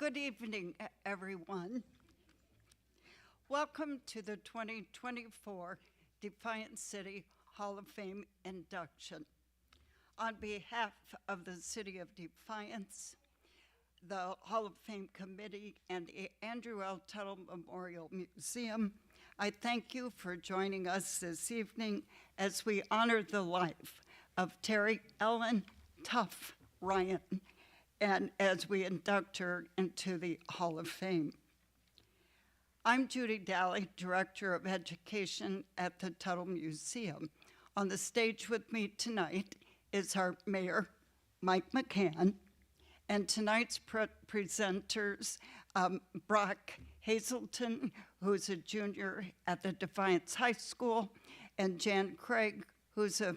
good evening, everyone. Welcome to the 2024 Defiance City Hall of Fame induction. On behalf of the City of Defiance, the Hall of Fame Committee, and the Andrew L. Tuttle Memorial Museum, I thank you for joining us this evening as we honor the life of Terry Ellen Tough Ryan, and as we induct her into the Hall of Fame. I'm Judy Daly, Director of Education at the Tuttle Museum. On the stage with me tonight is our Mayor, Mike McCann, and tonight's presenters, Brock Hazelton, who's a junior at the Defiance High School, and Jan Craig, who's a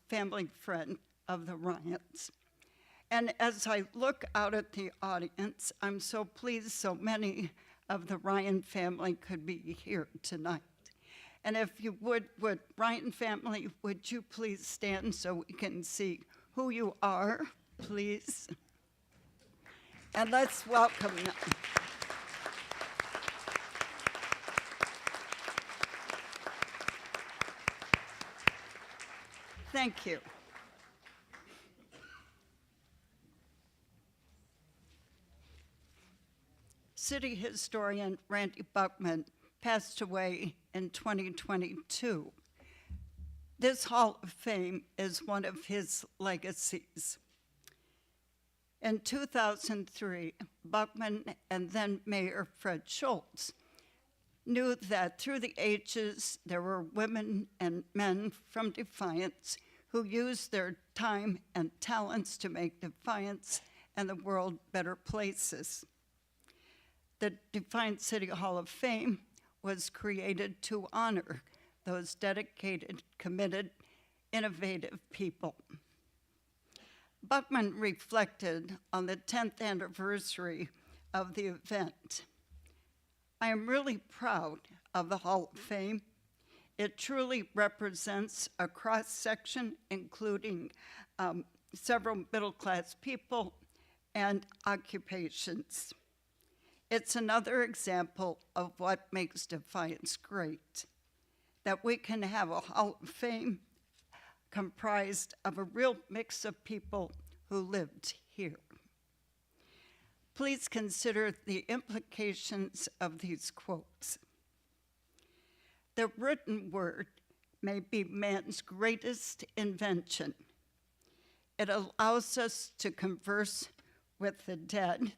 family friend of the Ryans. And as I look out at the audience, I'm so pleased so many of the Ryan family could be here tonight. And if you would Ryan family, would you please stand so we can see who you are, please? And let's welcome them. Thank you. City historian Randy Buckman passed away in 2022. This Hall of Fame is one of his legacies. In 2003, Buckman and then Mayor Fred Schultz knew that through the ages there were women and men from Defiance who used their time and talents to make Defiance and the world better places. The Defiance City Hall of Fame was created to honor those dedicated, committed, innovative people. Buckman reflected on the 10th anniversary of the event. I am really proud of the Hall of Fame. It truly represents a cross-section, including several middle-class people and occupations. It's another example of what makes Defiance great, that we can have a Hall of Fame comprised of a real mix of people who lived here. Please consider the implications of these quotes. The written word may be man's greatest invention. It allows us to converse with the dead,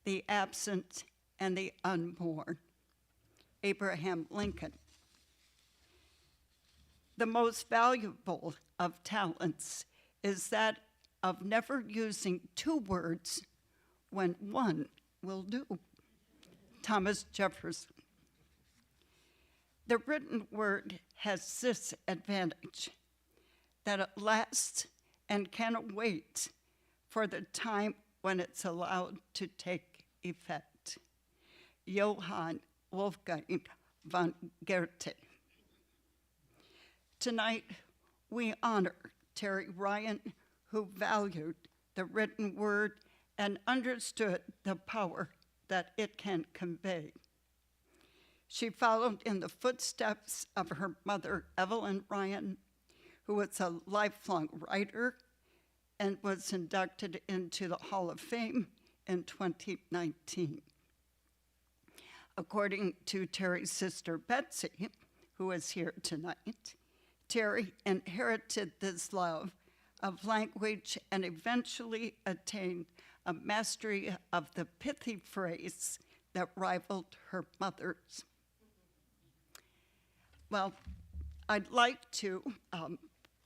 the absent, and the unborn. Abraham Lincoln. The most valuable of talents is that of never using two words when one will do. Thomas Jefferson. The written word has this advantage, that it lasts and can wait for the time when it's allowed to take effect. Johann Wolfgang von Goethe. Tonight, we honor Terry Ryan, who valued the written word and understood the power that it can convey. She followed in the footsteps of her mother, Evelyn Ryan, who was a lifelong writer and was inducted into the Hall of Fame in 2019. According to Terry's sister, Betsy, who is here tonight, Terry inherited this love of language and eventually attained a mastery of the pithy phrase that rivaled her mother's. Well, I'd like to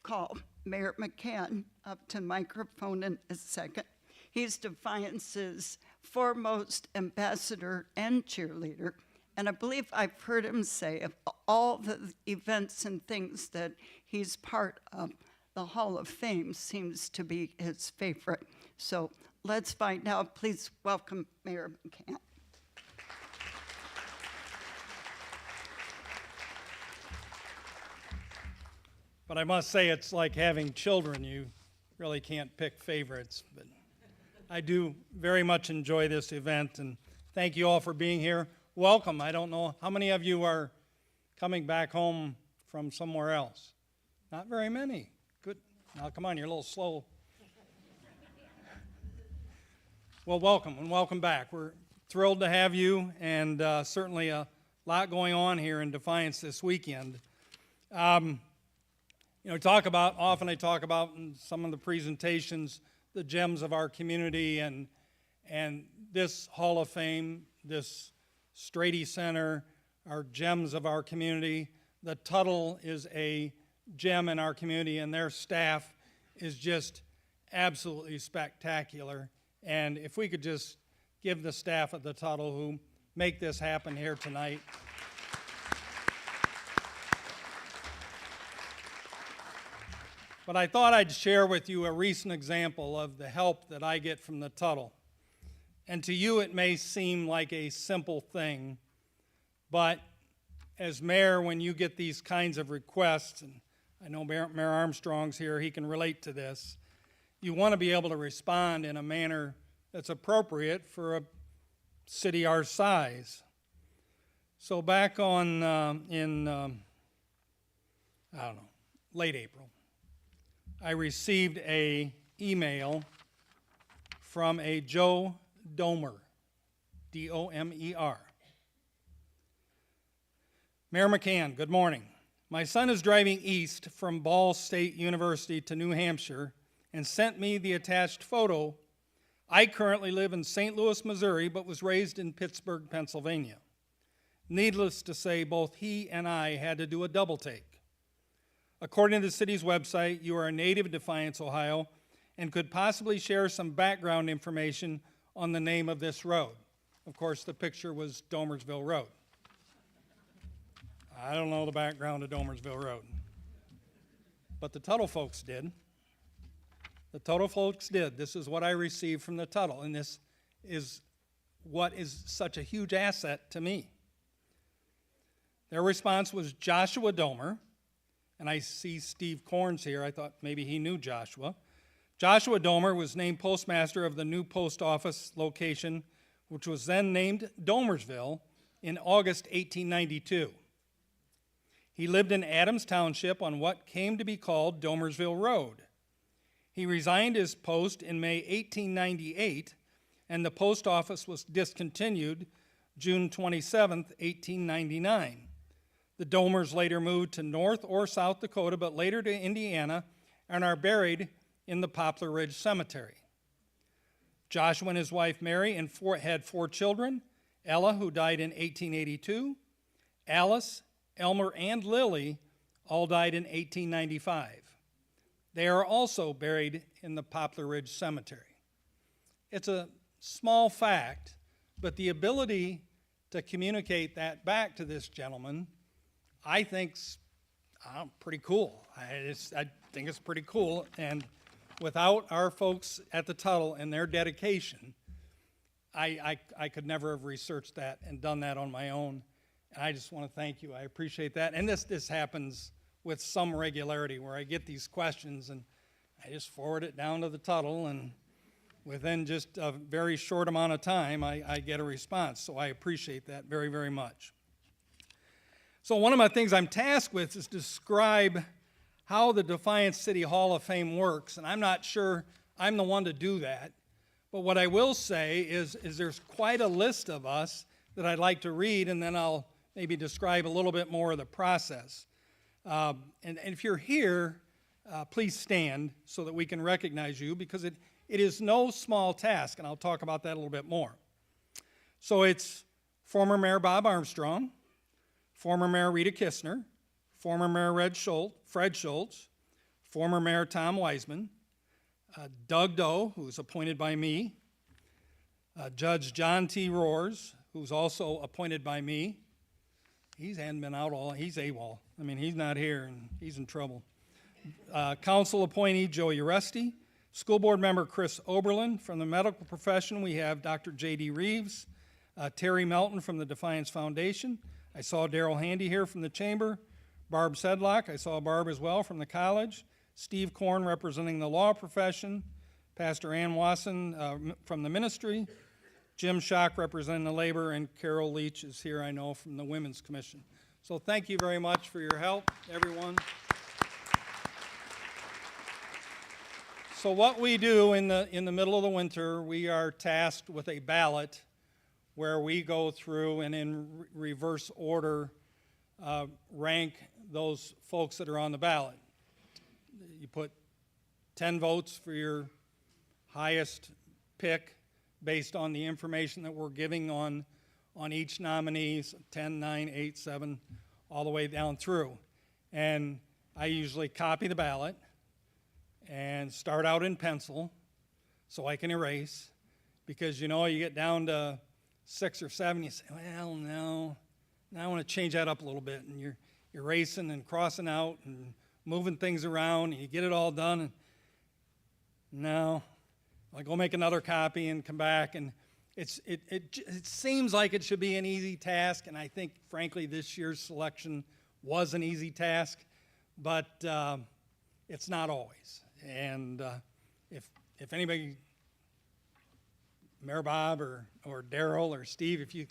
call Mayor McCann up to microphone in a second. He's Defiance's foremost ambassador and cheerleader, and I believe I've heard him say of all the events and things that he's part of, the Hall of Fame seems to be his favorite. So let's find out. Please welcome Mayor McCann. But I must say it's like having children. You really can't pick favorites. But I do very much enjoy this event, and thank you all for being here. Welcome. I don't know, how many of you are coming back home from somewhere else? Not very many. Good. Now, come on, you're a little slow. Well, welcome, and welcome back. We're thrilled to have you, and certainly a lot going on here in Defiance this weekend. Often I talk about in some of the presentations the gems of our community, and this Hall of Fame, this Strady Center, are gems of our community. The Tuttle is a gem in our community, and their staff is just absolutely spectacular. And if we could just give the staff at the Tuttle who make this happen here tonight. But I thought I'd share with you a recent example of the help that I get from the Tuttle. And to you it may seem like a simple thing, but as mayor, when you get these kinds of requests, and I know Mayor Armstrong's here, he can relate to this, you want to be able to respond in a manner that's appropriate for a city our size. So back on late April, I received an email from a Joe Domer, D-O-M-E-R. Mayor McCann, good morning. My son is driving east from Ball State University to New Hampshire and sent me the attached photo. I currently live in St. Louis, Missouri, but was raised in Pittsburgh, Pennsylvania. Needless to say, both he and I had to do a double take. According to the city's website, you are a native of Defiance, Ohio, and could possibly share some background information on the name of this road. Of course, the picture was Domersville Road. I don't know the background of Domersville Road, but the Tuttle folks did. The Tuttle folks did. This is what I received from the Tuttle, and this is what is such a huge asset to me. Their response was Joshua Domer, and I see Steve Corns here. I thought maybe he knew Joshua. Joshua Domer was named postmaster of the new post office location, which was then named Domersville, in August 1892. He lived in Adams Township on what came to be called Domersville Road. He resigned his post in May 1898, and the post office was discontinued June 27, 1899. The Domers later moved to North or South Dakota, but later to Indiana, and are buried in the Poplar Ridge Cemetery. Joshua and his wife Mary had 4 children: Ella, who died in 1882, Alice, Elmer, and Lily all died in 1895. They are also buried in the Poplar Ridge Cemetery. It's a small fact, but the ability to communicate that back to this gentleman, I think's pretty cool. I think it's pretty cool, and without our folks at the Tuttle and their dedication, I could never have researched that and done that on my own. And I just want to thank you. I appreciate that. And this happens with some regularity, where I get these questions and I just forward it down to the Tuttle, and within just a very short amount of time, I get a response. So I appreciate that very, very much. So one of my things I'm tasked with is to describe how the Defiance City Hall of Fame works, and I'm not sure I'm the one to do that. But what I will say is there's quite a list of us that I'd like to read, and then I'll maybe describe a little bit more of the process. And if you're here, please stand so that we can recognize you, because it is no small task, and I'll talk about that a little bit more. So it's former Mayor Bob Armstrong, former Mayor Rita Kistner, former Mayor Fred Schultz, former Mayor Tom Wiseman, Doug Doe, who's appointed by me, Judge John T. Roars, who's also appointed by me. He hasn't been out he's AWOL. I mean, he's not here, and he's in trouble. Council appointee Joey Uresti, school board member Chris Oberlin. From the medical profession, we have Dr. J.D. Reeves, Terry Melton from the Defiance Foundation. I saw Daryl Handy here from the chamber. Barb Sedlock, I saw Barb as well from the college. Steve Korn representing the law profession. Pastor Ann Wasson from the ministry, Jim Schock representing the labor, and Carol Leach is here, I know, from the Women's Commission. So thank you very much for your help, everyone. So what we do in the middle of the winter, we are tasked with a ballot where we go through and in reverse order rank those folks that are on the ballot. You put 10 votes for your highest pick based on the information that we're giving on each nominee, 10, 9, 8, 7, all the way down through. And I usually copy the ballot and start out in pencil so I can erase, because you get down to 6 or 7, you say, well, no, now I want to change that up a little bit, and you're erasing and crossing out and moving things around, and you get it all done, and no, I'll go make another copy and come back, and it seems like it should be an easy task, and I think, frankly, this year's selection was an easy task, but it's not always. And if anybody, Mayor Bob or Daryl or Steve, if you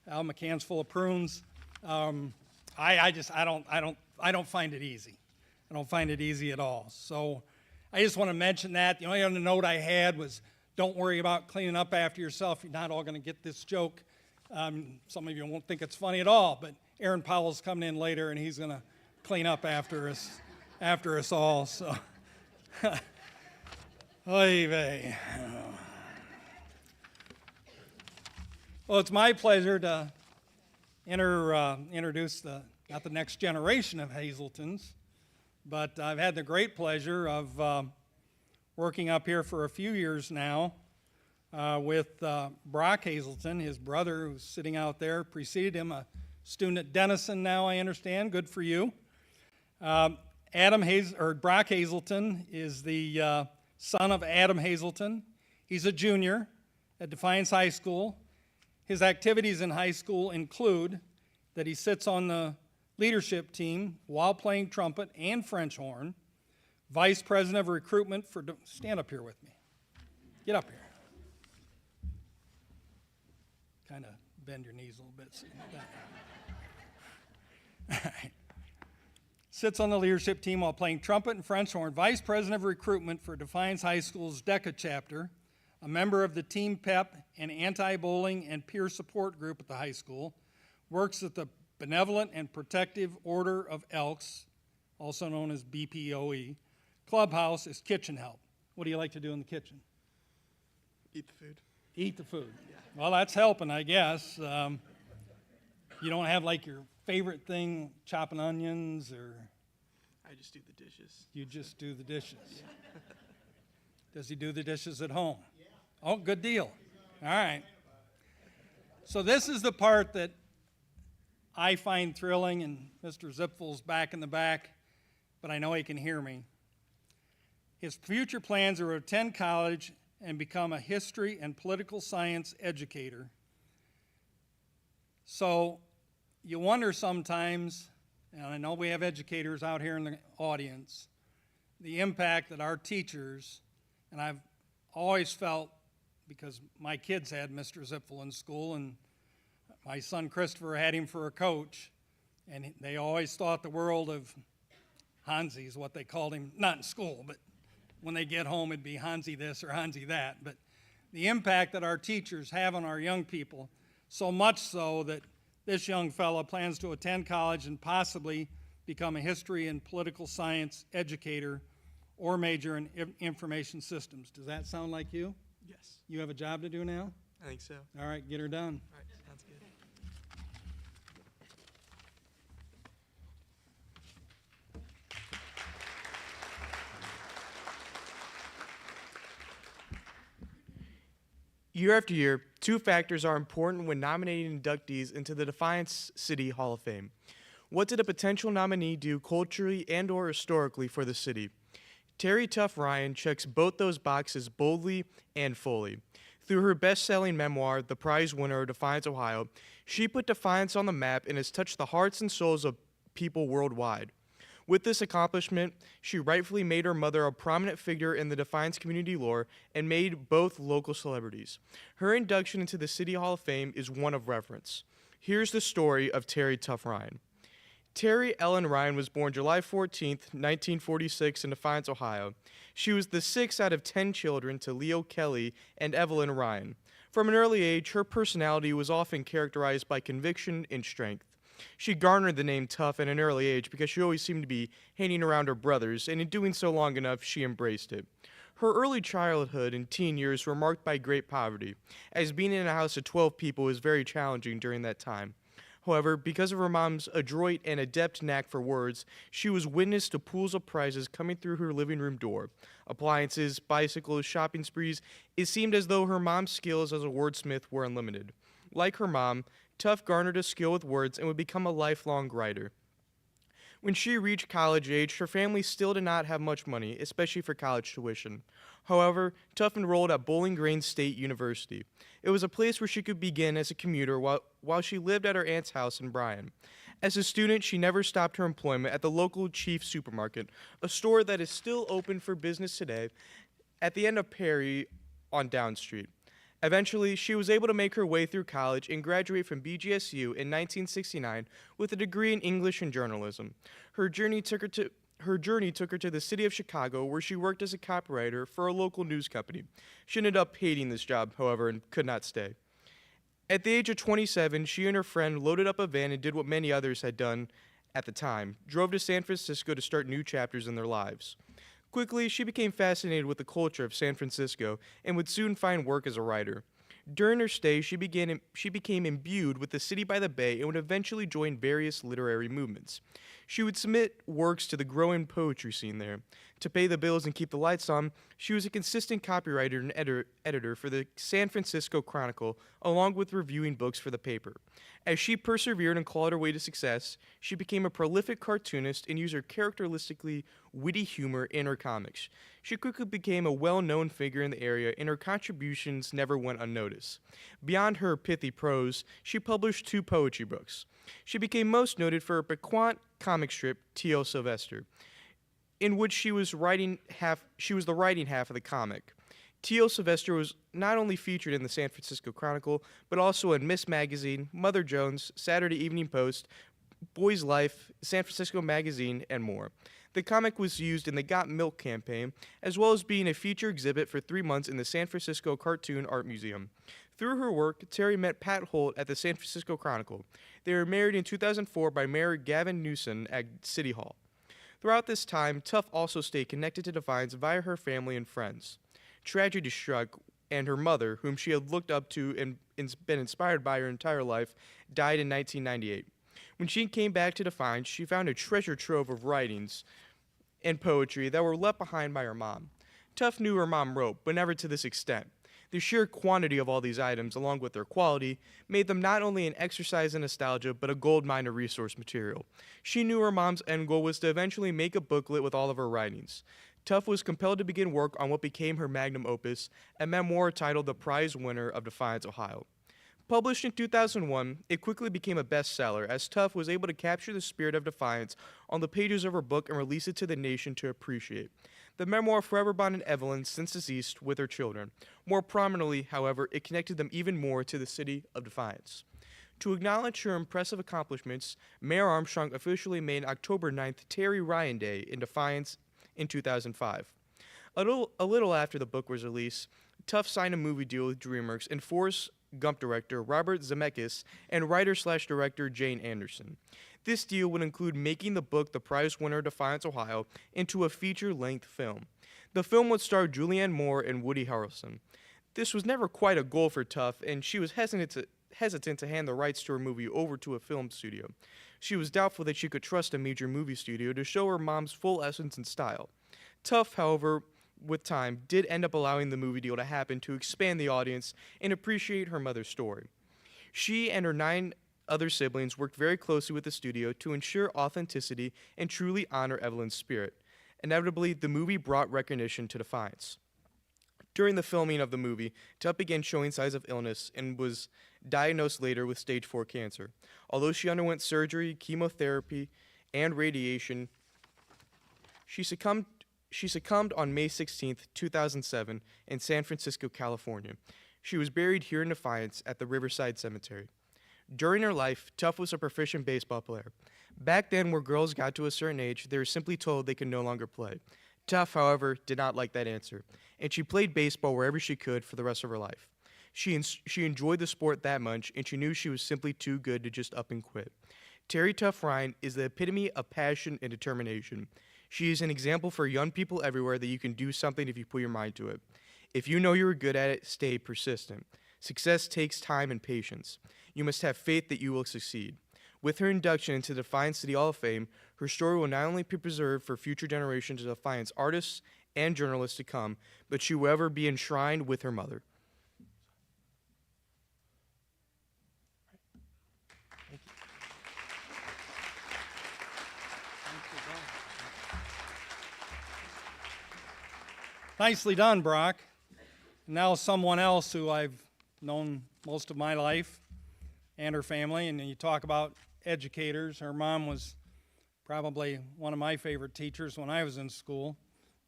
have McCann's full of prunes, I don't find it easy. I don't find it easy at all. So I just want to mention that. The only other note I had was, don't worry about cleaning up after yourself. You're not all going to get this joke. Some of you won't think it's funny at all, but Aaron Powell's coming in later, and he's going to clean up after us all. So, oy vey. Well, it's my pleasure to introduce not the next generation of Hazeltons, but I've had the great pleasure of working up here for a few years now with Brock Hazelton, his brother, who's sitting out there, preceded him, a student at Denison now, I understand. Good for you. Brock Hazelton is the son of Adam Hazelton. He's a junior at Defiance High School. His activities in high school include that he sits on the leadership team while playing trumpet and French horn, vice president of recruitment for, stand up here with me. Get up here. Kind of bend your knees a little bit. All right. Sits on the leadership team while playing trumpet and French horn, vice president of recruitment for Defiance High School's DECA chapter, a member of the Team Pep and anti-bowling and peer support group at the high school, works at the Benevolent and Protective Order of Elks, also known as BPOE, clubhouse is kitchen help. What do you like to do in the kitchen? Eat the food. Eat the food. Yeah. Well, that's helping, I guess. You don't have like your favorite thing, chopping onions, or? I just do the dishes. You just do the dishes. Yeah. Does he do the dishes at home? Yeah. Oh, good deal. All right. So this is the part that I find thrilling, and Mr. Zipfel's back in the back, but I know he can hear me. His future plans are to attend college and become a history and political science educator. So you wonder sometimes, and I know we have educators out here in the audience, the impact that our teachers, and I've always felt, because my kids had Mr. Zipfel in school, and my son Christopher had him for a coach, and they always thought the world of Hansi is what they called him, not in school, but when they get home it'd be Hansi this or Hansi that. But the impact that our teachers have on our young people, so much so that this young fella plans to attend college and possibly become a history and political science educator or major in information systems. Does that sound like you? Yes. You have a job to do now? I think so. All right, get her done. All right, sounds good. Year after year, two factors are important when nominating inductees into the Defiance City Hall of Fame. What did a potential nominee do culturally and or historically for the city? Terry Tuff Ryan checks both those boxes boldly and fully. Through her best-selling memoir, The Prize Winner of Defiance, Ohio, she put Defiance on the map and has touched the hearts and souls of people worldwide. With this accomplishment, she rightfully made her mother a prominent figure in the Defiance community lore and made both local celebrities. Her induction into the City Hall of Fame is one of reverence. Here's the story of Terry Tough Ryan. Terry Ellen Ryan was born July 14, 1946 in Defiance, Ohio. She was the 6th out of 10 children to Leo Kelly and Evelyn Ryan. From an early age, her personality was often characterized by conviction and strength. She garnered the name Tough at an early age because she always seemed to be hanging around her brothers, and in doing so long enough, she embraced it. Her early childhood and teen years were marked by great poverty, as being in a house of 12 people was very challenging during that time. However, because of her mom's adroit and adept knack for words, she was witness to pools of prizes coming through her living room door. Appliances, bicycles, shopping sprees. It seemed as though her mom's skills as a wordsmith were unlimited. Like her mom, Tough garnered a skill with words and would become a lifelong writer. When she reached college age, her family still did not have much money, especially for college tuition. However, Tough enrolled at Bowling Green State University. It was a place where she could begin as a commuter while she lived at her aunt's house in Bryan. As a student, she never stopped her employment at the local Chief Supermarket, a store that is still open for business today at the end of Perry on Down Street. Eventually, she was able to make her way through college and graduate from BGSU in 1969 with a degree in English and journalism. Her journey took her to the city of Chicago, where she worked as a copywriter for a local news company. She ended up hating this job, however, and could not stay. At the age of 27, she and her friend loaded up a van and did what many others had done at the time, drove to San Francisco to start new chapters in their lives. Quickly, she became fascinated with the culture of San Francisco and would soon find work as a writer. During her stay, she became imbued with the city by the bay and would eventually join various literary movements. She would submit works to the growing poetry scene there. To pay the bills and keep the lights on, she was a consistent copywriter and editor for the San Francisco Chronicle, along with reviewing books for the paper. As she persevered and clawed her way to success, she became a prolific cartoonist and used her characteristically witty humor in her comics. She quickly became a well-known figure in the area, and her contributions never went unnoticed. Beyond her pithy prose, she published 2 poetry books. She became most noted for her piquant comic strip, T.O. Sylvester, in which she was the writing half of the comic. T.O. Sylvester was not only featured in the San Francisco Chronicle, but also in Miss Magazine, Mother Jones, Saturday Evening Post, Boy's Life, San Francisco Magazine, and more. The comic was used in the Got Milk campaign, as well as being a feature exhibit for 3 months in the San Francisco Cartoon Art Museum. Through her work, Terry met Pat Holt at the San Francisco Chronicle. They were married in 2004 by Mayor Gavin Newsom at City Hall. Throughout this time, Tough also stayed connected to Defiance via her family and friends. Tragedy struck, and her mother, whom she had looked up to and been inspired by her entire life, died in 1998. When she came back to Defiance, she found a treasure trove of writings and poetry that were left behind by her mom. Tough knew her mom wrote, but never to this extent. The sheer quantity of all these items, along with their quality, made them not only an exercise in nostalgia, but a goldmine of resource material. She knew her mom's end goal was to eventually make a booklet with all of her writings. Tough was compelled to begin work on what became her magnum opus, a memoir titled The Prize Winner of Defiance, Ohio. Published in 2001, it quickly became a bestseller, as Tough was able to capture the spirit of Defiance on the pages of her book and release it to the nation to appreciate. The memoir forever bonded Evelyn, since deceased, with her children. More prominently, however, it connected them even more to the city of Defiance. To acknowledge her impressive accomplishments, Mayor Armstrong officially made October 9th Terry Ryan Day in Defiance in 2005. A little after the book was released, Tough signed a movie deal with DreamWorks and Forrest Gump director Robert Zemeckis and writer/director Jane Anderson. This deal would include making the book The Prize Winner of Defiance, Ohio into a feature-length film. The film would star Julianne Moore and Woody Harrelson. This was never quite a goal for Tough, and she was hesitant to hand the rights to her movie over to a film studio. She was doubtful that she could trust a major movie studio to show her mom's full essence and style. Tough, however, with time, did end up allowing the movie deal to happen to expand the audience and appreciate her mother's story. She and her 9 other siblings worked very closely with the studio to ensure authenticity and truly honor Evelyn's spirit. Inevitably, the movie brought recognition to Defiance. During the filming of the movie, Tough began showing signs of illness and was diagnosed later with stage 4 cancer. Although she underwent surgery, chemotherapy, and radiation, She succumbed on May 16, 2007, in San Francisco, California. She was buried here in Defiance at the Riverside Cemetery. During her life, Tuff was a proficient baseball player. Back then, where girls got to a certain age, they were simply told they could no longer play. Tuff, however, did not like that answer, and she played baseball wherever she could for the rest of her life. She enjoyed the sport that much, and she knew she was simply too good to just up and quit. Terry Tuff Ryan is the epitome of passion and determination. She is an example for young people everywhere that you can do something if you put your mind to it. If you know you're good at it, stay persistent. Success takes time and patience. You must have faith that you will succeed. With her induction into the Defiance City Hall of Fame, her story will not only be preserved for future generations of Defiance artists and journalists to come, but she will ever be enshrined with her mother. Nicely done, Brock. Now someone else who I've known most of my life and her family, and you talk about educators. Her mom was probably one of my favorite teachers when I was in school.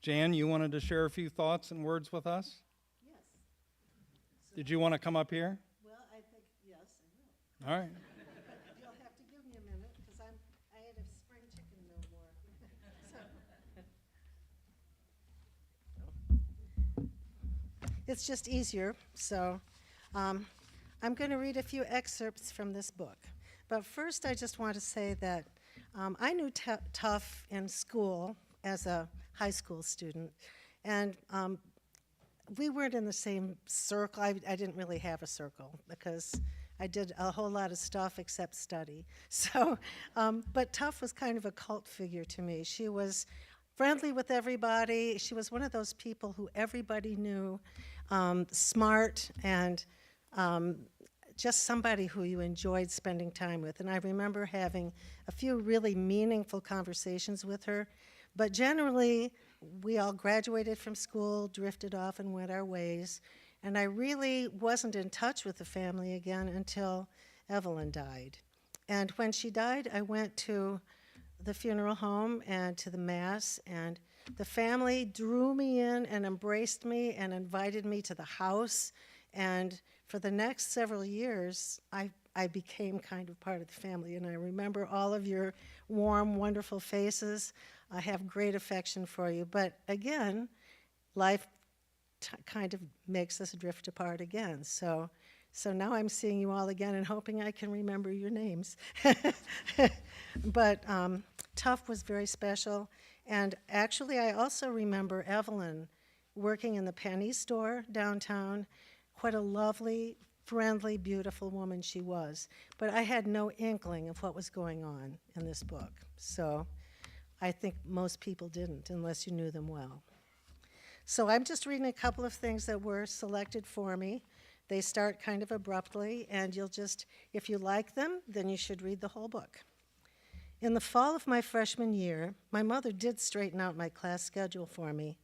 Jan, you wanted to share a few thoughts and words with us? Yes. Did you want to come up here? Well, I think, yes, I will. All right. But you'll have to give me a minute, because I ate a spring chicken no more. It's just easier, so I'm going to read a few excerpts from this book. But first, I just want to say that I knew Tuff in school as a high school student, and we weren't in the same circle. I didn't really have a circle because I did a whole lot of stuff except study. So, but Tuff was kind of a cult figure to me. She was friendly with everybody. She was one of those people who everybody knew, smart, and just somebody who you enjoyed spending time with. And I remember having a few really meaningful conversations with her. But generally, we all graduated from school, drifted off, and went our ways. And I really wasn't in touch with the family again until Evelyn died. And when she died, I went to the funeral home and to the Mass, and the family drew me in and embraced me and invited me to the house. And for the next several years, I became kind of part of the family. And I remember all of your warm, wonderful faces. I have great affection for you. But again, life kind of makes us drift apart again. So now I'm seeing you all again and hoping I can remember your names. But Tuff was very special. And actually, I also remember Evelyn working in the penny store downtown. What a lovely, friendly, beautiful woman she was. But I had no inkling of what was going on in this book. So I think most people didn't, unless you knew them well. So I'm just reading a couple of things that were selected for me. They start kind of abruptly, and you'll just, if you like them, then you should read the whole book. In the fall of my freshman year, my mother did straighten out my class schedule for me,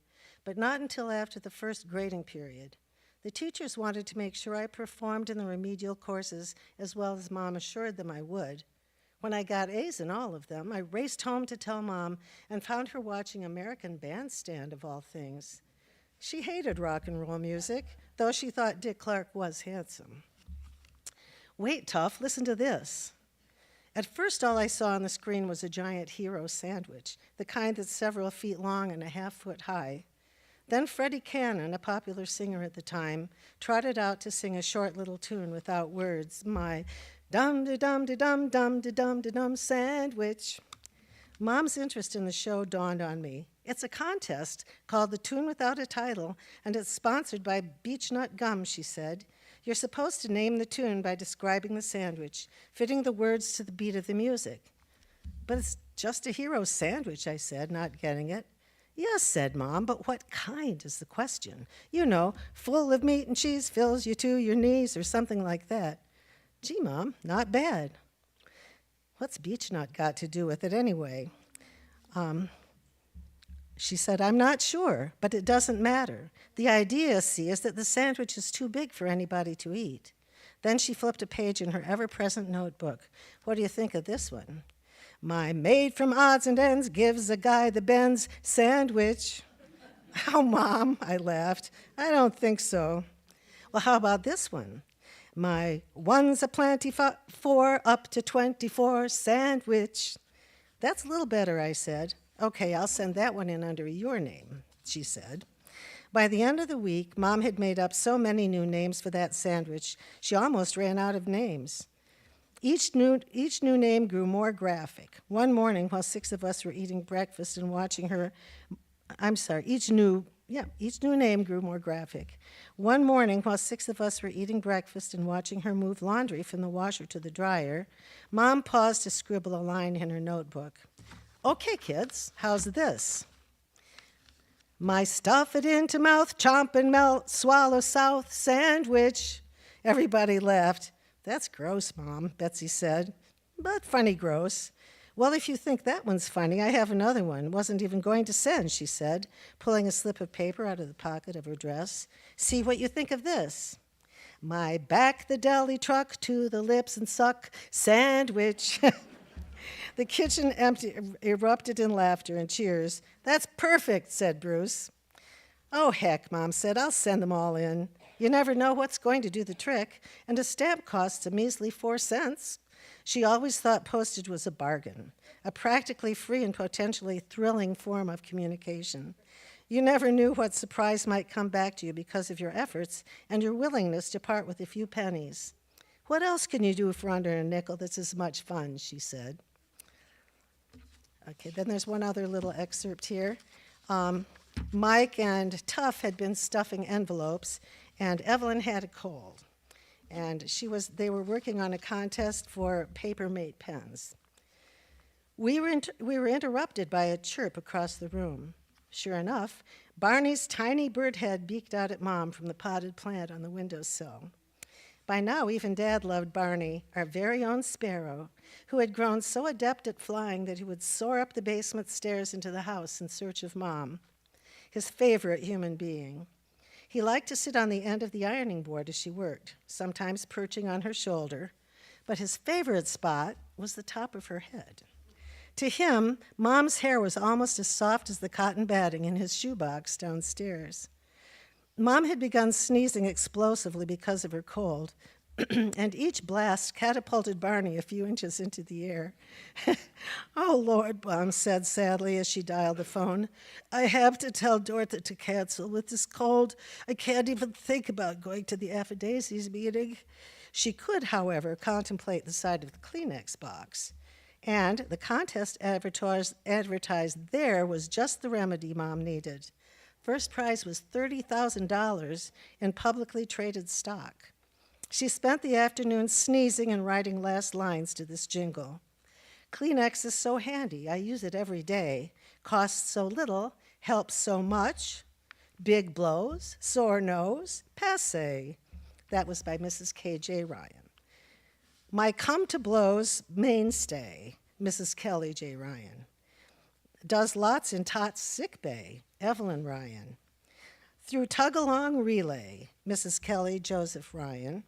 but not until after the first grading period. The teachers wanted to make sure I performed in the remedial courses as well as Mom assured them I would. When I got A's in all of them, I raced home to tell Mom and found her watching American Bandstand, of all things. She hated rock and roll music, though she thought Dick Clark was handsome. Wait, Tuff, listen to this. At first, all I saw on the screen was a giant hero sandwich, the kind that's several feet long and a half-foot high. Then Freddie Cannon, a popular singer at the time, trotted out to sing a short little tune without words, my dum-de-dum-de-dum-dum-de-dum-de-dum sandwich. Mom's interest in the show dawned on me. It's a contest called The Tune Without a Title, and it's sponsored by Beechnut Gum, she said. You're supposed to name the tune by describing the sandwich, fitting the words to the beat of the music. But it's just a hero sandwich, I said, not getting it. Yes, said Mom, but what kind is the question? You know, full of meat and cheese, fills you to your knees, or something like that. Gee, Mom, not bad. What's Beechnut got to do with it anyway? She said, I'm not sure, but it doesn't matter. The idea, see, is that the sandwich is too big for anybody to eat. Then she flipped a page in her ever-present notebook. What do you think of this one? My maid from odds and ends gives a guy the Benz sandwich. Oh, Mom, I laughed. I don't think so. Well, how about this one? My one's a plenty 4 up to 24 sandwich. That's a little better, I said. Okay, I'll send that one in under your name, she said. By the end of the week, Mom had made up so many new names for that sandwich, she almost ran out of names. Each new name grew more graphic. One morning, while 6 of us were eating breakfast and watching her, each new name grew more graphic. One morning, while 6 of us were eating breakfast and watching her move laundry from the washer to the dryer, Mom paused to scribble a line in her notebook. Okay, kids, how's this? My stuff it into mouth, chomp and melt, swallow south sandwich. Everybody laughed. That's gross, Mom, Betsy said, but funny gross. Well, if you think that one's funny, I have another one. Wasn't even going to send, she said, pulling a slip of paper out of the pocket of her dress. See what you think of this. My back the deli truck to the lips and suck sandwich. The kitchen erupted in laughter and cheers. That's perfect, said Bruce. Oh, heck, Mom said, I'll send them all in. You never know what's going to do the trick, and a stamp costs a measly 4 cents. She always thought postage was a bargain, a practically free and potentially thrilling form of communication. You never knew what surprise might come back to you because of your efforts and your willingness to part with a few pennies. What else can you do for under a nickel that's as much fun, she said. Okay, then there's one other little excerpt here. Mike and Tuff had been stuffing envelopes, and Evelyn had a cold. And they were working on a contest for paper-mate pens. We were interrupted by a chirp across the room. Sure enough, Barney's tiny bird head beaked out at Mom from the potted plant on the windowsill. By now, even Dad loved Barney, our very own sparrow, who had grown so adept at flying that he would soar up the basement stairs into the house in search of Mom, his favorite human being. He liked to sit on the end of the ironing board as she worked, sometimes perching on her shoulder, but his favorite spot was the top of her head. To him, Mom's hair was almost as soft as the cotton batting in his shoebox downstairs. Mom had begun sneezing explosively because of her cold, and each blast catapulted Barney a few inches into the air. Oh, Lord, Mom said sadly as she dialed the phone. I have to tell Dorothy to cancel. With this cold, I can't even think about going to the Affidavits meeting. She could, however, contemplate the sight of the Kleenex box. And the contest advertised there was just the remedy Mom needed. First prize was $30,000 in publicly traded stock. She spent the afternoon sneezing and writing last lines to this jingle. Kleenex is so handy. I use it every day. Costs so little, helps so much. Big blows, sore nose, passé. That was by Mrs. K.J. Ryan. My come to blows mainstay, Mrs. Kelly J. Ryan. Does lots in Tot's sick bay, Evelyn Ryan. Through tug-along relay, Mrs. Kelly Joseph Ryan.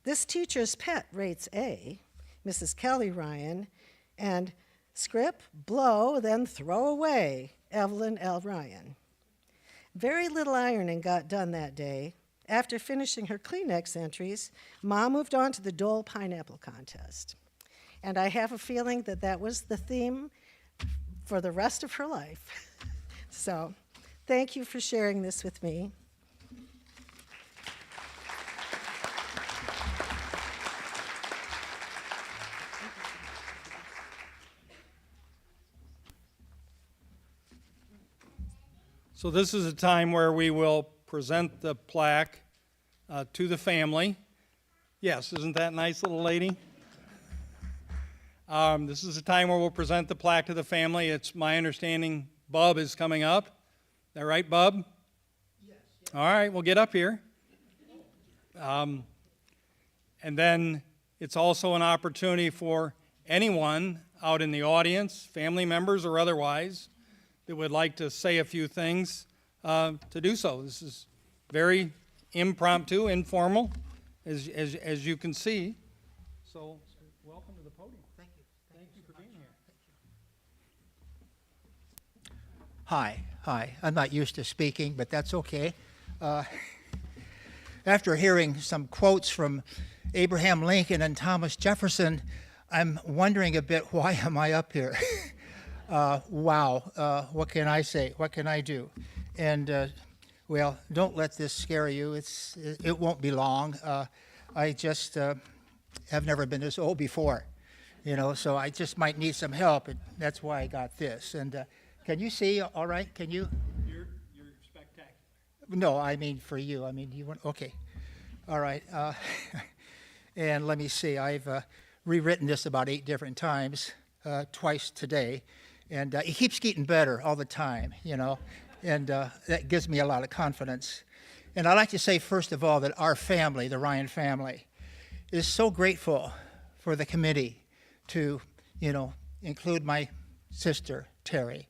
This teacher's pet rates A, Mrs. Kelly Ryan. And script, blow, then throw away, Evelyn L. Ryan. Very little ironing got done that day. After finishing her Kleenex entries, Mom moved on to the Dole Pineapple Contest. And I have a feeling that that was the theme for the rest of her life. So, thank you for sharing this with me. So this is a time where we will present the plaque to the family. Yes, isn't that nice little lady? This is a time where we'll present the plaque to the family. It's my understanding Bub is coming up. Is that right, Bub? Yes. All right, we'll get up here. And then it's also an opportunity for anyone out in the audience, family members or otherwise, that would like to say a few things to do so. This is very impromptu, informal, as you can see. So welcome to the podium. Thank you. Thank you for being here. Hi. I'm not used to speaking, but that's okay. After hearing some quotes from Abraham Lincoln and Thomas Jefferson, I'm wondering a bit, why am I up here? Wow. What can I say? What can I do? And, well, don't let this scare you. It won't be long. I just have never been this old before, so I just might need some help, and that's why I got this. And can you see all right? Can you? You're spectacular. No, I mean for you. You want, okay. All right. And let me see. I've rewritten this about 8 different times, twice today. And it keeps getting better all the time, and that gives me a lot of confidence. And I'd like to say, first of all, that our family, the Ryan family, is so grateful for the committee to, include my sister, Terry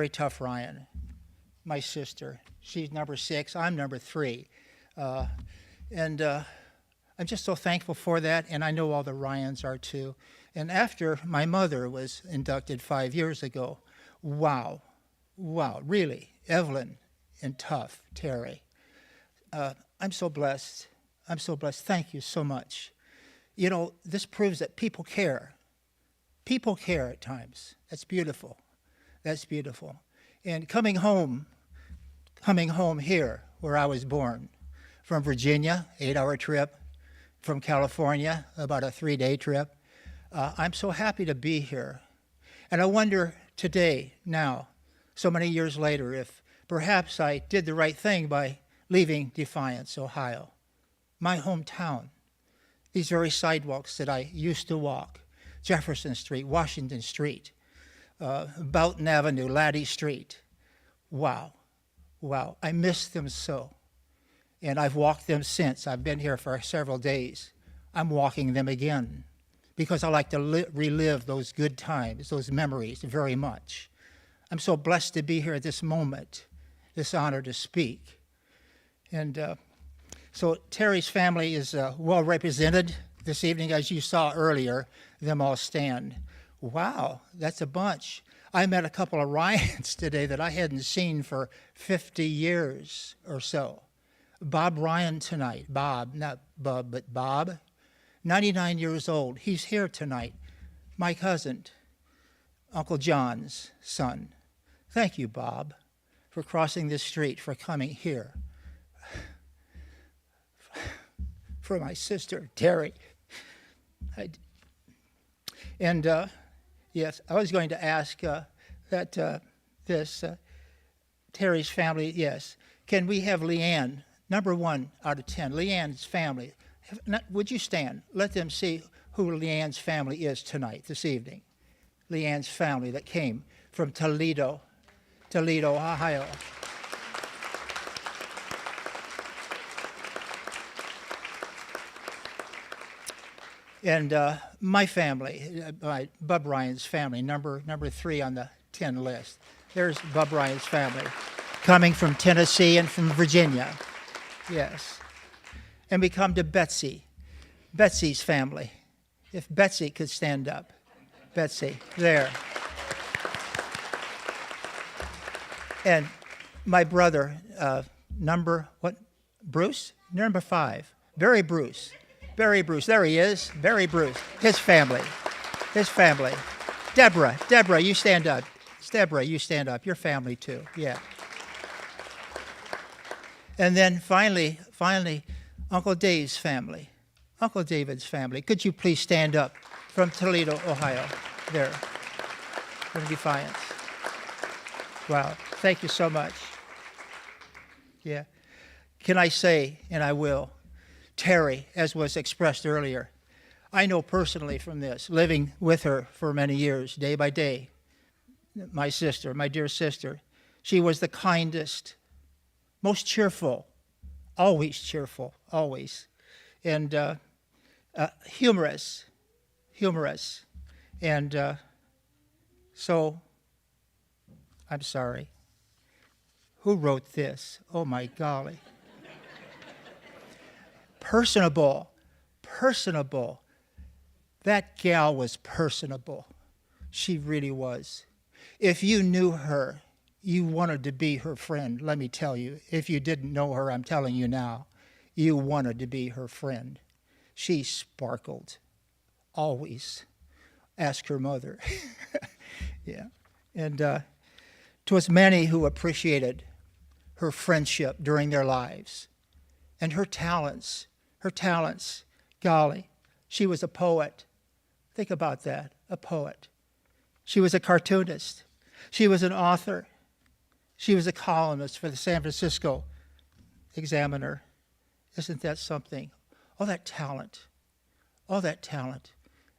Tough Ryan, my sister. She's number 6, I'm number 3. And I'm just so thankful for that, and I know all the Ryans are too. And after my mother was inducted 5 years ago, wow, really, Evelyn and Tough, Terry. I'm so blessed. Thank you so much. This proves that people care. People care at times. That's beautiful. And coming home here, where I was born, from Virginia, 8-hour trip, from California, about a 3-day trip, I'm so happy to be here. And I wonder today, now, so many years later, if perhaps I did the right thing by leaving Defiance, Ohio, my hometown, these very sidewalks that I used to walk, Jefferson Street, Washington Street, Boughton Avenue, Laddie Street. Wow, I miss them so. And I've walked them since. I've been here for several days. I'm walking them again because I like to relive those good times, those memories very much. I'm so blessed to be here at this moment, this honor to speak. And so Terry's family is well represented this evening, as you saw earlier, them all stand. Wow, that's a bunch. I met a couple of Ryans today that I hadn't seen for 50 years or so. Bob Ryan tonight. Bob, not Bub, but Bob. 99 years old. He's here tonight. My cousin, Uncle John's son. Thank you, Bob, for crossing this street, for coming here. For my sister, Terry. Yes, I was going to ask Terry's family, yes. Can we have Leanne, number 1 out of 10, Leanne's family. Would you stand? Let them see who Leanne's family is tonight, this evening. Leanne's family that came from Toledo, Ohio. And my family, Bub Ryan's family, number 3 on the 10 list. There's Bub Ryan's family, coming from Tennessee and from Virginia. Yes. And we come to Betsy's family. If Betsy could stand up. Betsy, there. And my brother, Bruce? Number 5. Barry Bruce. There he is. Barry Bruce. His family. Deborah, you stand up. Deborah, you stand up. Your family too. Yeah. And then finally, Uncle Dave's family. Uncle David's family. Could you please stand up from Toledo, Ohio? There. From Defiance. Wow. Thank you so much. Yeah. Can I say, and I will, Terry, as was expressed earlier, I know personally from this, living with her for many years, day by day, my sister, my dear sister, she was the kindest, most cheerful, always, and humorous. And so, I'm sorry. Who wrote this? Oh, my golly. Personable. That gal was personable. She really was. If you knew her, you wanted to be her friend, let me tell you. If you didn't know her, I'm telling you now, you wanted to be her friend. She sparkled, always. Ask her mother. Yeah. And 'twas many who appreciated her friendship during their lives. And her talents, golly, she was a poet. Think about that, a poet. She was a cartoonist. She was an author. She was a columnist for the San Francisco Examiner. Isn't that something? All that talent.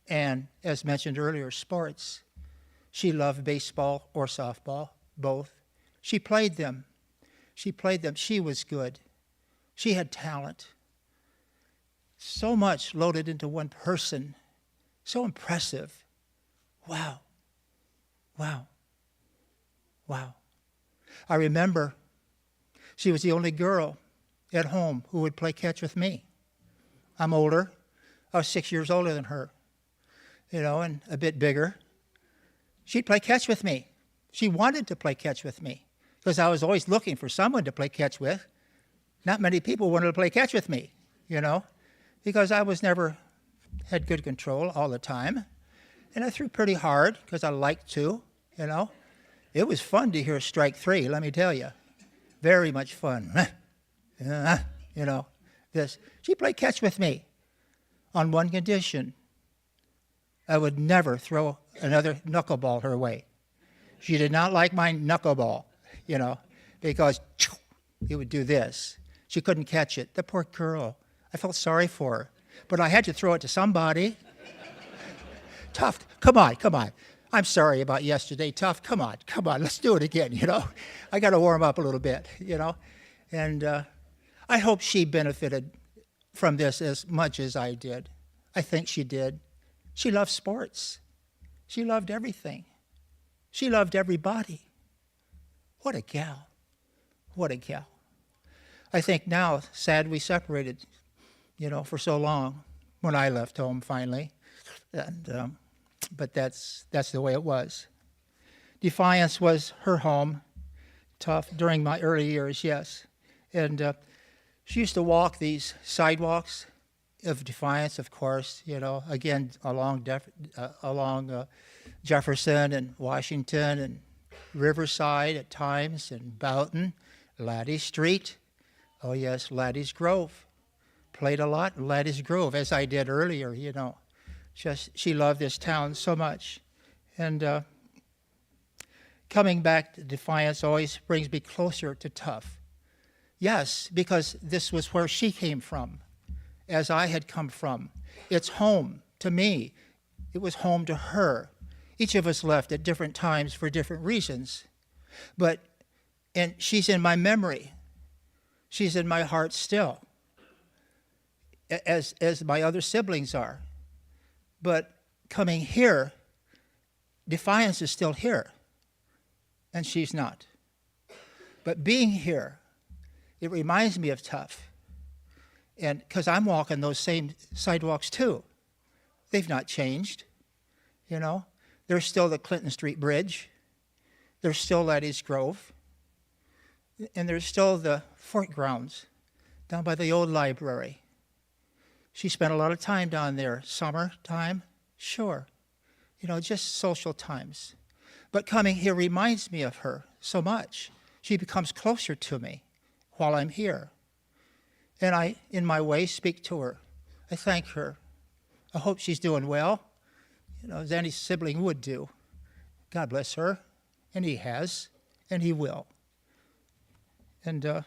And as mentioned earlier, sports. She loved baseball or softball, both. She played them. She was good. She had talent. So much loaded into one person. So impressive. Wow. I remember she was the only girl at home who would play catch with me. I'm older. I was 6 years older than her, and a bit bigger. She'd play catch with me. She wanted to play catch with me because I was always looking for someone to play catch with. Not many people wanted to play catch with me, because I was never had good control all the time. And I threw pretty hard because I liked to, It was fun to hear strike three, let me tell you. Very much fun. This. She played catch with me on one condition. I would never throw another knuckleball her way. She did not like my knuckleball, because it would do this. She couldn't catch it. The poor girl. I felt sorry for her. But I had to throw it to somebody. Tough, come on. I'm sorry about yesterday. Tough, come on, let's do it again, I got to warm up a little bit, And I hope she benefited from this as much as I did. I think she did. She loved sports. She loved everything. She loved everybody. What a gal. I think now, sad we separated, for so long when I left home finally. And, but that's the way it was. Defiance was her home, tough during my early years, yes. And she used to walk these sidewalks of Defiance, of course, again along Jefferson and Washington and Riverside at times, and Boughton, Laddie Street. Oh yes, Laddie's Grove. Played a lot in Laddie's Grove, as I did earlier, She loved this town so much. And coming back to Defiance always brings me closer to Tough. Yes, because this was where she came from, as I had come from. It's home to me. It was home to her. Each of us left at different times for different reasons. And she's in my memory. She's in my heart still, as my other siblings are. But coming here, Defiance is still here, and she's not. But being here, it reminds me of Tough, and because I'm walking those same sidewalks too. They've not changed, There's still the Clinton Street Bridge. There's still Laddie's Grove. And there's still the fort grounds down by the old library. She spent a lot of time down there. Summertime, sure. Just social times. But coming here reminds me of her so much. She becomes closer to me while I'm here. And I, in my way, speak to her. I thank her. I hope she's doing well, as any sibling would do. God bless her. And he has, and he will. And,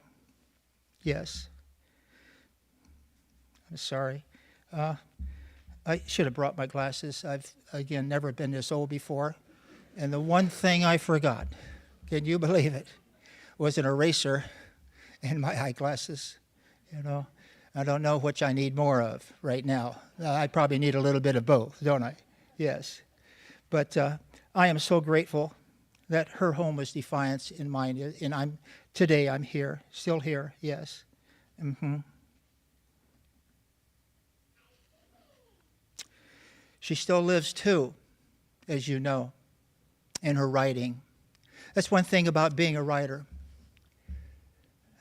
yes. I'm sorry. I should have brought my glasses. I've, again, never been this old before. And the one thing I forgot, can you believe it, was an eraser and my eyeglasses. I don't know which I need more of right now. I probably need a little bit of both, don't I? Yes. But I am so grateful that her home was Defiance in mine. And today I'm here, still here, yes. Mm-hmm. She still lives too, as you know, in her writing. That's one thing about being a writer.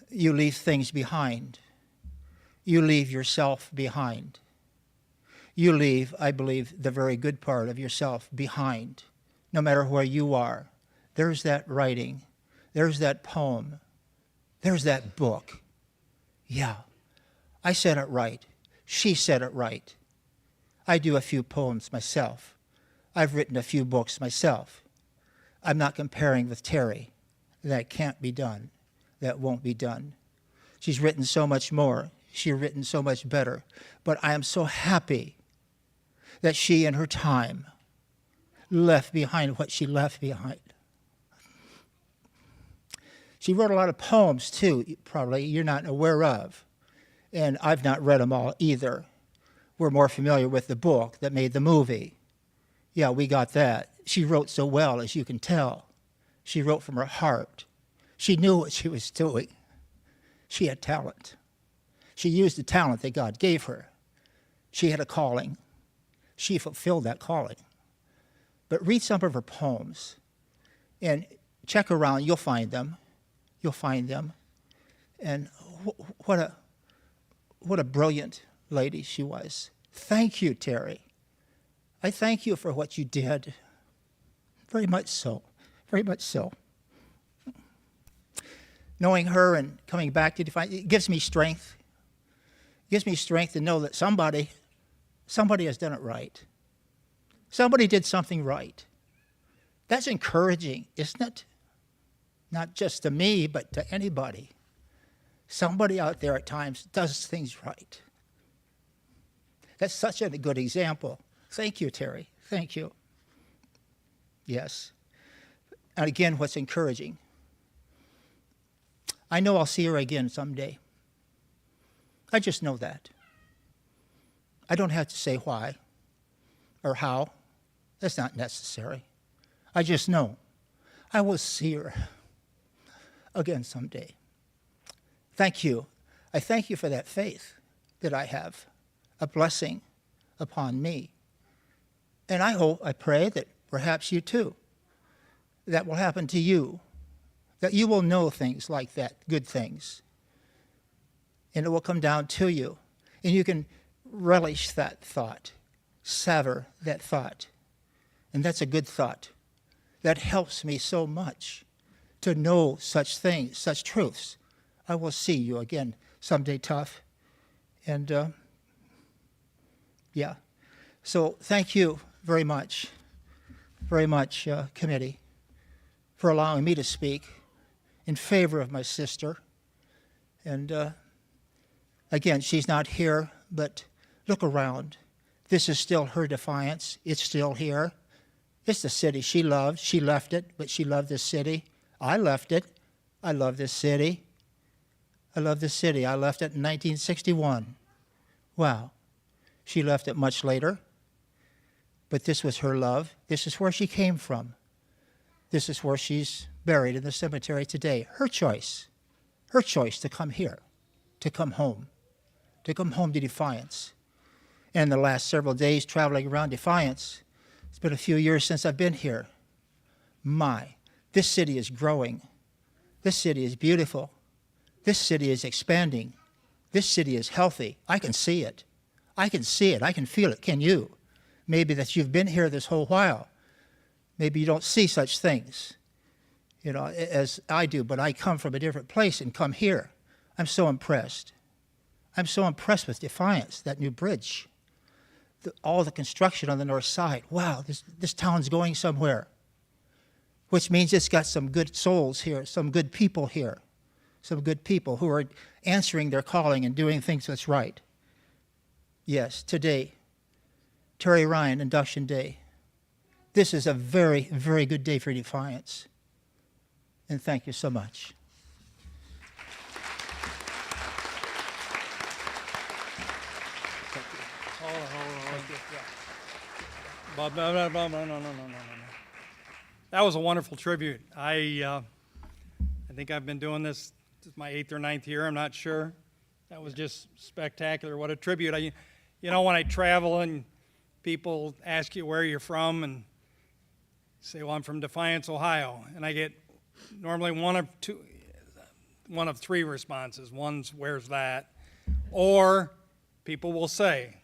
You leave things behind. You leave yourself behind. You leave, I believe, the very good part of yourself behind, no matter where you are. There's that writing. There's that poem. There's that book. Yeah, I said it right. She said it right. I do a few poems myself. I've written a few books myself. I'm not comparing with Terry. That can't be done. That won't be done. She's written so much more. She's written so much better. But I am so happy that she in her time left behind what she left behind. She wrote a lot of poems too, probably you're not aware of. And I've not read them all either. We're more familiar with the book that made the movie. Yeah, we got that. She wrote so well, as you can tell. She wrote from her heart. She knew what she was doing. She had talent. She used the talent that God gave her. She had a calling. She fulfilled that calling. But read some of her poems and check around. You'll find them. You'll find them. And what a brilliant lady she was. Thank you, Terry. I thank you for what you did. Very much so. Very much so. Knowing her and coming back to Defiance, it gives me strength. It gives me strength to know that somebody has done it right. Somebody did something right. That's encouraging, isn't it? Not just to me, but to anybody. Somebody out there at times does things right. That's such a good example. Thank you, Terry. Thank you. Yes. And again, what's encouraging? I know I'll see her again someday. I just know that. I don't have to say why or how. That's not necessary. I just know I will see her again someday. Thank you. I thank you for that faith that I have, a blessing upon me. And I hope, I pray that perhaps you too, that will happen to you, that you will know things like that, good things. And it will come down to you. And you can relish that thought, savor that thought. And that's a good thought. That helps me so much to know such things, such truths. I will see you again someday, Tough. And yeah. So thank you very much, committee, for allowing me to speak in favor of my sister. And again, she's not here, but look around. This is still her Defiance. It's still here. It's the city she loved. She left it, but she loved this city. I left it. I love this city. I love this city. I left it in 1961. Wow. She left it much later. But this was her love. This is where she came from. This is where she's buried in the cemetery today. Her choice to come here, to come home to Defiance. And the last several days traveling around Defiance, it's been a few years since I've been here. This city is growing. This city is beautiful. This city is expanding. This city is healthy. I can see it. I can see it. I can feel it. Can you? Maybe that you've been here this whole while. Maybe you don't see such things, as I do, but I come from a different place and come here. I'm so impressed. I'm so impressed with Defiance, that new bridge, all the construction on the north side. Wow, this town's going somewhere, which means it's got some good souls here, some good people here, some good people who are answering their calling and doing things that's right. Yes, today, Terry Ryan, Induction Day. This is a very, very good day for Defiance. And thank you so much. No. That was a wonderful tribute. I think I've been doing this is my 8th or 9th year. I'm not sure. That was just spectacular. What a tribute. When I travel and people ask you where you're from and say, well, I'm from Defiance, Ohio, and I get normally one of three responses. One's, where's that? Or people will say,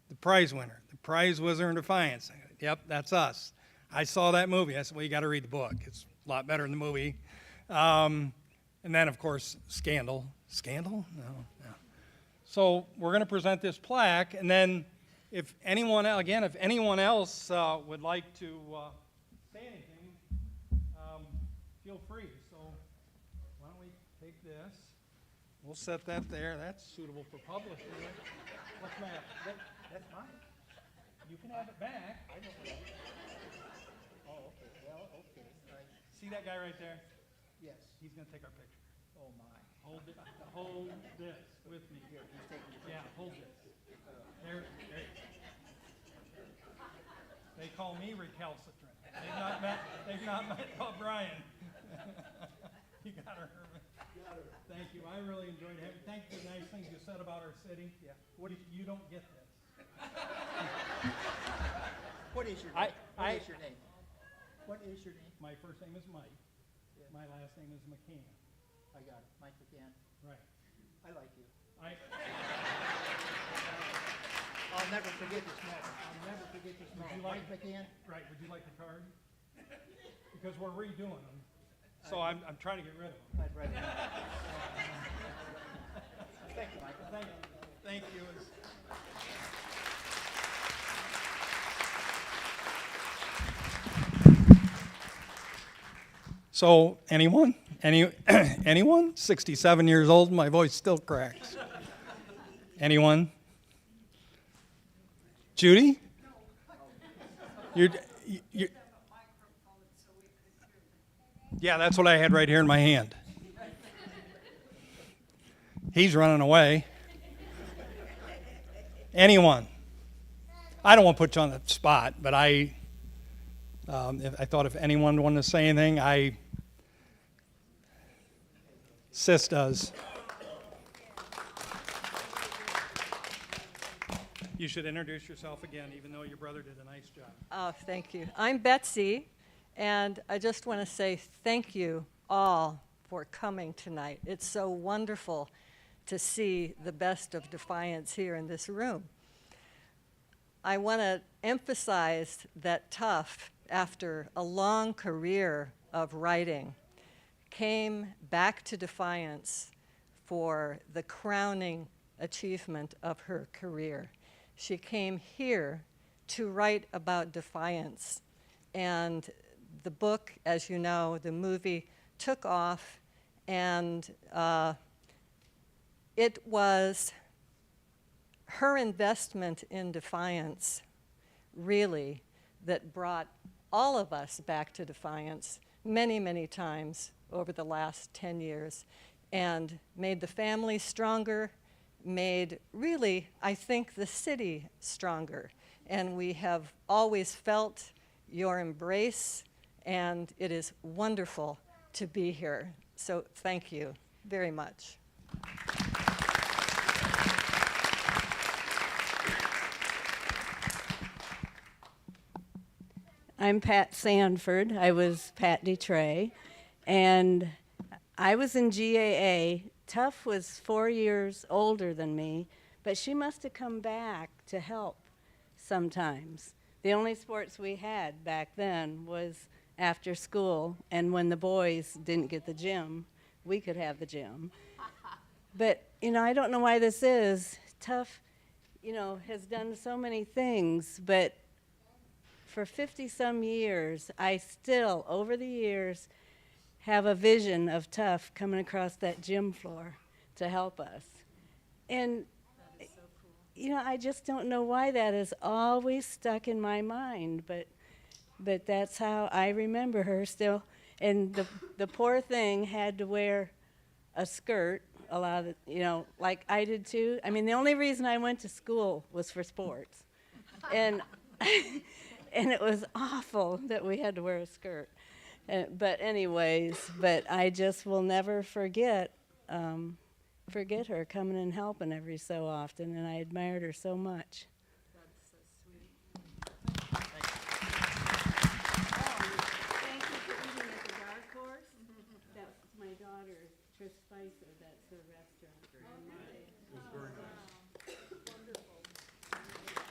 the prize winner, the prize winner in Defiance. Yep, that's us. I saw that movie. I said, well, you got to read the book. It's a lot better than the movie. And then, of course, Scandal. Scandal? No. So we're going to present this plaque, and then if anyone else would like to say anything, feel free. So why don't we take this? We'll set that there. That's suitable for publishing. What's the matter? That's mine. You can have it back. I don't know. Oh, okay. Well, okay. See that guy right there? Yes. He's going to take our picture. Oh, my. Hold this with me. Here, he's taking the Yeah, hold this. There. They call me recalcitrant. They've not met Brian. You got her, Herman. Thank you. I really enjoyed having. Thank you for the nice things you said about our city. Yeah. You don't get this. What is your I- name? What is your name? What is your name? My first name is Mike. Yeah. My last name is McCann. I got it. Mike McCann. Right. I like you. I I'll never forget this moment. I'll never forget this moment. like- Mike McCann? Right, would you like the card? Because we're redoing them, so I'm trying to get rid of them. I'd rather not. Thank you, Michael. Thank you. So, anyone? Anyone? 67 years old, my voice still cracks. Anyone? Judy? You're, yeah, that's what I had right here in my hand. He's running away. Anyone? I don't want to put you on the spot, but I thought if anyone wanted to say anything, Sis does. You should introduce yourself again, even though your brother did a nice job. Oh, thank you. I'm Betsy, and I just want to say thank you all for coming tonight. It's so wonderful to see the best of Defiance here in this room. I want to emphasize that Tough, after a long career of writing, came back to Defiance for the crowning achievement of her career. She came here to write about Defiance. And the book, as you know, the movie took off, and it was her investment in Defiance, really, that brought all of us back to Defiance many, many times over the last 10 years, and made the family stronger, made really, I think, the city stronger. And we have always felt your embrace, and it is wonderful to be here. So thank you very much. I'm Pat Sanford. I was Pat DeTrey, and I was in GAA. Tough was 4 years older than me, but she must have come back to help sometimes. The only sports we had back then was after school, and when the boys didn't get the gym, we could have the gym. But, I don't know why this is. Tough, has done so many things, but for 50-some years, I still, over the years, have a vision of Tough coming across that gym floor to help us. And, that is so cool. I just don't know why that is always stuck in my mind, but that's how I remember her still. And the poor thing had to wear a skirt a lot of, like I did too. I mean, the only reason I went to school was for sports. And and it was awful that we had to wear a skirt. But I just will never forget her coming and helping every so often, and I admired her so much. That's so sweet. Thank you for eating at the dark horse. Spicer, that's her restaurant.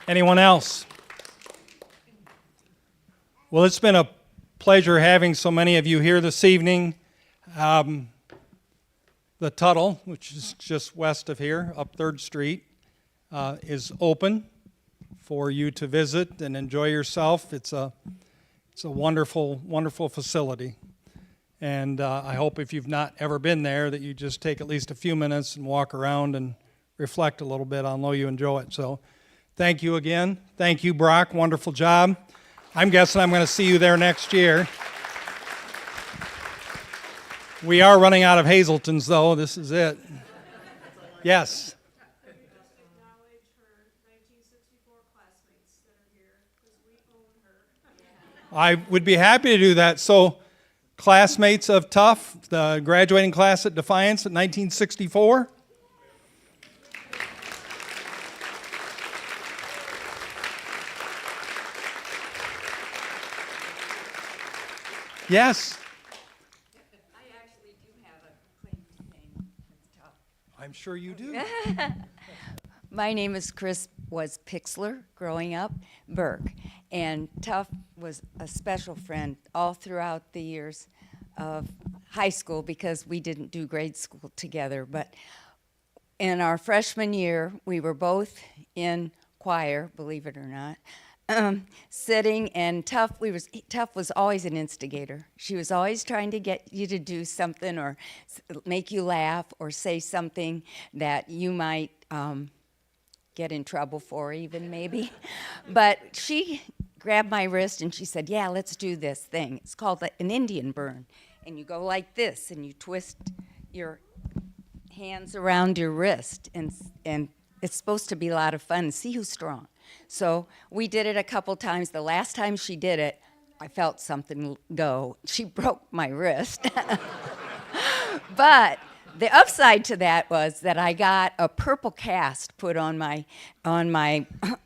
Anyone else? Well, it's been a pleasure having so many of you here this evening. The Tuttle, which is just west of here, up 3rd Street, is open for you to visit and enjoy yourself. It's a wonderful, wonderful facility. And I hope if you've not ever been there that you just take at least a few minutes and walk around and reflect a little bit on how you enjoy it. So thank you again. Thank you, Brock. Wonderful job. I'm guessing I'm going to see you there next year. We are running out of Hazeltons, though. This is it. Yes. I would be happy to do that. So, classmates of Tough, the graduating class at Defiance in 1964. Yes. I actually do have a claim to fame with Tough. I'm sure you do. My name is Chris was Pixler growing up, Burke, and Tough was a special friend all throughout the years of high school because we didn't do grade school together. But in our freshman year, we were both in choir, believe it or not, sitting, and Tough was always an instigator. She was always trying to get you to do something or make you laugh or say something that you might get in trouble for even maybe. But she grabbed my wrist and she said, yeah, let's do this thing. It's called an Indian burn. And you go like this and you twist your hands around your wrist, and it's supposed to be a lot of fun. See who's strong. So we did it a couple times. The last time she did it, I felt something go. She broke my wrist. But the upside to that was that I got a purple cast put on my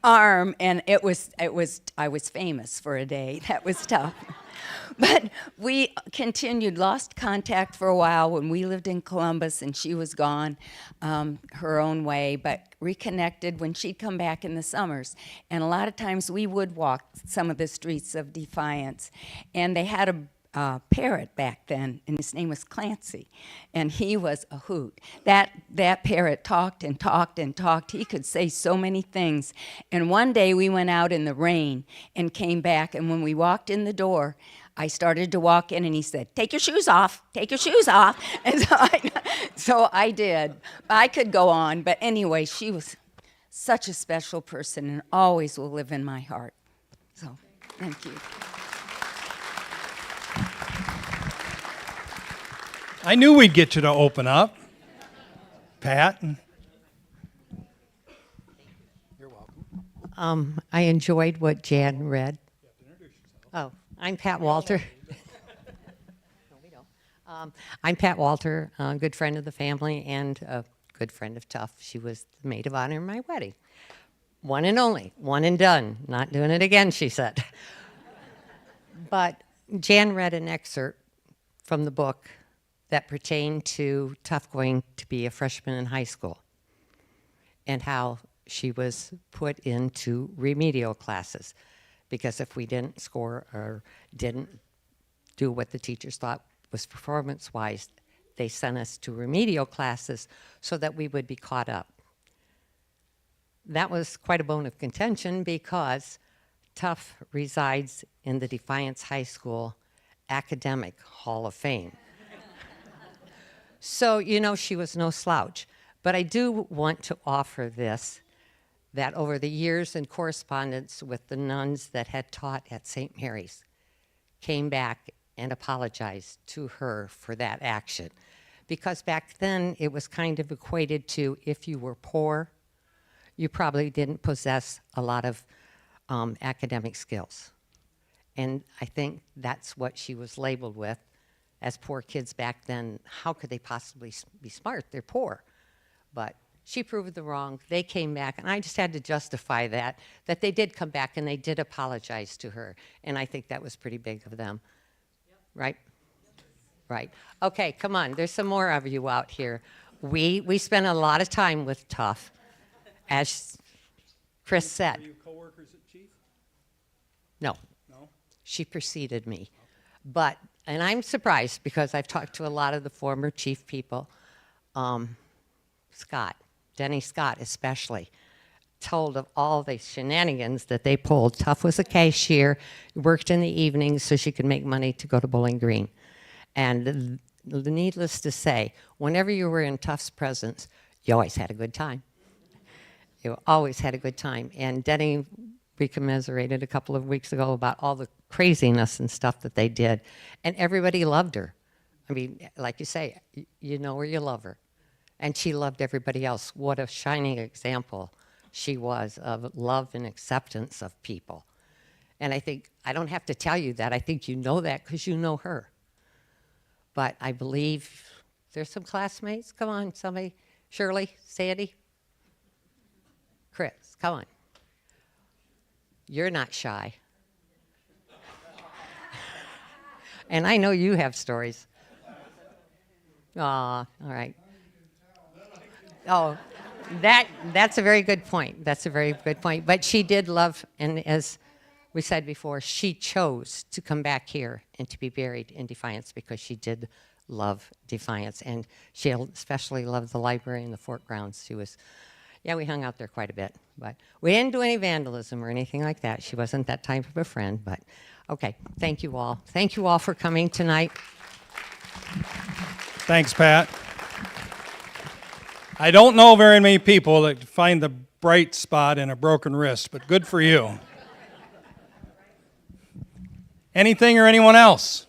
arm, and I was famous for a day. That was tough. But we continued, lost contact for a while when we lived in Columbus and she was gone her own way, but reconnected when she'd come back in the summers. And a lot of times we would walk some of the streets of Defiance. And they had a parrot back then, and his name was Clancy, and he was a hoot. That parrot talked and talked and talked. He could say so many things. And one day we went out in the rain and came back, and when we walked in the door, I started to walk in, and he said, take your shoes off, take your shoes off. And so I did. I could go on, but anyway, she was such a special person and always will live in my heart. So, thank you. I knew we'd get you to open up, Pat. You're welcome. I enjoyed what Jan read. Oh, I'm Pat Walter. No, we don't. I'm Pat Walter, a good friend of the family and a good friend of Tough. She was the maid of honor in my wedding. One and only, one and done. Not doing it again, she said. But Jan read an excerpt from the book that pertained to Tough going to be a freshman in high school and how she was put into remedial classes because if we didn't score or didn't do what the teachers thought was performance-wise, they sent us to remedial classes so that we would be caught up. That was quite a bone of contention because Tough resides in the Defiance High School Academic Hall of Fame. So, you know, she was no slouch. But I do want to offer this, that over the years in correspondence with the nuns that had taught at St. Mary's, came back and apologized to her for that action. Because back then, it was kind of equated to if you were poor, you probably didn't possess a lot of academic skills. And I think that's what she was labeled with. As poor kids back then, how could they possibly be smart? They're poor. But she proved them wrong. They came back, and I just had to justify that they did come back and they did apologize to her. And I think that was pretty big of them. Yep. Right? Right. Okay, come on. There's some more of you out here. We spent a lot of time with Tough, as Chris said. Are you coworkers at Chief? No, No? she preceded me. But, and I'm surprised because I've talked to a lot of the former chief people. Scott, Denny Scott especially, told of all the shenanigans that they pulled. Tough was a cashier, worked in the evenings so she could make money to go to Bowling Green. And needless to say, whenever you were in Tough's presence, you always had a good time. You always had a good time. And Denny recommiserated a couple of weeks ago about all the craziness and stuff that they did. And everybody loved her. I mean, like you say, you know her, you love her. And she loved everybody else. What a shining example she was of love and acceptance of people. And I think, I don't have to tell you that. I think you know that because you know her. But I believe there's some classmates. Come on, somebody. Shirley, Sandy, Chris, come on. You're not shy. And I know you have stories. Aw, all right. Oh, that's a very good point. That's a very good point. But she did love, and as we said before, she chose to come back here and to be buried in Defiance because she did love Defiance. And she especially loved the library and the fort grounds. She was, yeah, we hung out there quite a bit. But we didn't do any vandalism or anything like that. She wasn't that type of a friend. But okay, thank you all. Thank you all for coming tonight. Thanks, Pat. I don't know very many people that find the bright spot in a broken wrist, but good for you. Anything or anyone else?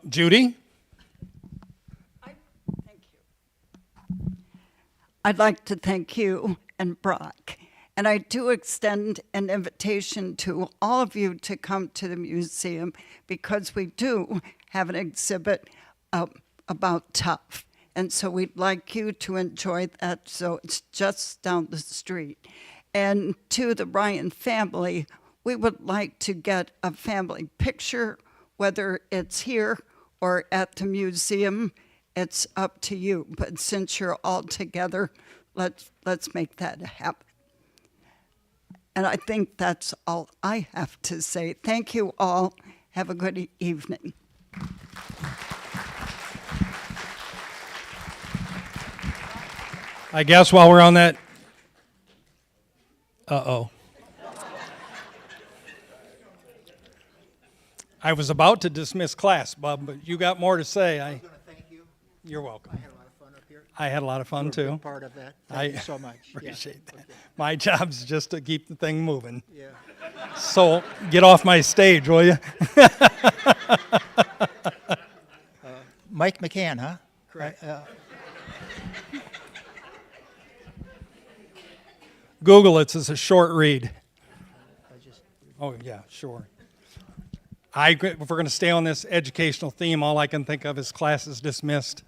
Judy? Thank you. I'd like to thank you and Brock. And I do extend an invitation to all of you to come to the museum because we do have an exhibit about Tough. And so we'd like you to enjoy that. So it's just down the street. And to the Ryan family, we would like to get a family picture, whether it's here or at the museum. It's up to you. But since you're all together, let's make that happen. And I think that's all I have to say. Thank you all. Have a good evening. I guess while we're on that, I was about to dismiss class, Bob, but you got more to say. I was going to thank you. You're welcome. I had a lot of fun up here. I had a lot of fun, You were a too. big part of that. Thank you so much. Yeah. Appreciate that. Okay. My job's just to keep the thing moving. Yeah. So get off my stage, will you? Mike McCann, huh? Correct. Google it. It's a short read. Oh, yeah, sure. If we're going to stay on this educational theme, all I can think of is classes dismissed.